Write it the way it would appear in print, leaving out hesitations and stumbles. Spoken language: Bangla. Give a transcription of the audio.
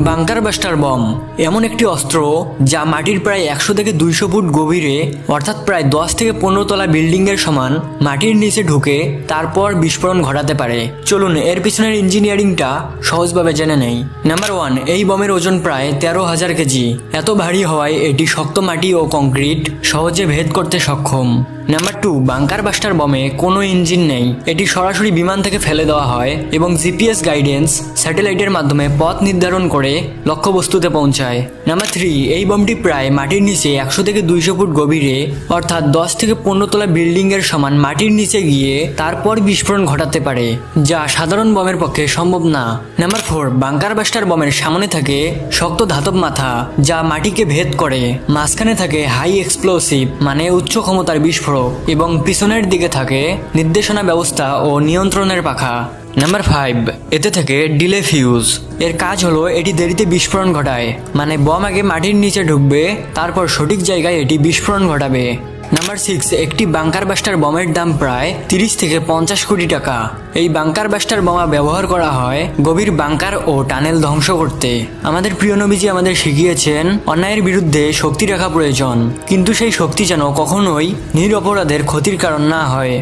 বাংকার বাস্টার বম এমন একটি অস্ত্র যা মাটির প্রায় 100 থেকে 200 ফুট গভীরে অর্থাৎ প্রায় 10 থেকে 15 তলা বিল্ডিংয়ের সমান মাটির নিচে ঢুকে তারপর বিস্ফোরণ ঘটাতে পারে। চলুন এর পিছনের ইঞ্জিনিয়ারিংটা সহজভাবে জেনে নেই। নাম্বার 1, এই বমের ওজন প্রায় 13,000 কেজি। এত ভারী হওয়ায় এটি শক্ত মাটি ও কংক্রিট সহজে ভেদ করতে সক্ষম। নাম্বার 2, বাংকার বাস্টার বমে কোনো ইঞ্জিন নেই। এটি সরাসরি বিমান থেকে ফেলে দেওয়া হয় এবং জিপিএস গাইডেন্স স্যাটেলাইটের মাধ্যমে পথ নির্ধারণ করে লক্ষ্যবস্তুতে পৌঁছায়। নাম্বার 3, এই বমটি প্রায় মাটির নিচে 100 থেকে 200 ফুট গভীরে অর্থাৎ 10 থেকে 15 তলা বিল্ডিংয়ের সমান মাটির নিচে গিয়ে তারপর বিস্ফোরণ ঘটাতে পারে, যা সাধারণ বমের পক্ষে সম্ভব না। নাম্বার 4, বাংকার বাস্টার বমের সামনে থাকে শক্ত ধাতব মাথা যা মাটিকে ভেদ করে। মাঝখানে থাকে হাই এক্সপ্লোসিভ মানে উচ্চ ক্ষমতার বিস্ফোরক এবং পিছনের দিকে থাকে নির্দেশনা ব্যবস্থা ও নিয়ন্ত্রণের পাখা। নাম্বার 5, এতে থেকে ডিলে ফিউজ। এর কাজ হলো এটি দেরিতে বিস্ফোরণ ঘটায়, মানে বম আগে মাটির নিচে ঢুকবে তারপর সঠিক জায়গায় এটি বিস্ফোরণ ঘটাবে। নাম্বার 6, একটি বাংকার বাস্টার বমের দাম প্রায় 30 থেকে 50 কোটি টাকা। এই বাংকার বাস্টার বোমা ব্যবহার করা হয় গভীর বাংকার ও টানেল ধ্বংস করতে। আমাদের প্রিয় নবীজি আমাদের শিখিয়েছেন অন্যায়ের বিরুদ্ধে শক্তি রাখা প্রয়োজন, কিন্তু সেই শক্তি যেন কখনোই নিরপরাধের ক্ষতির কারণ না হয়।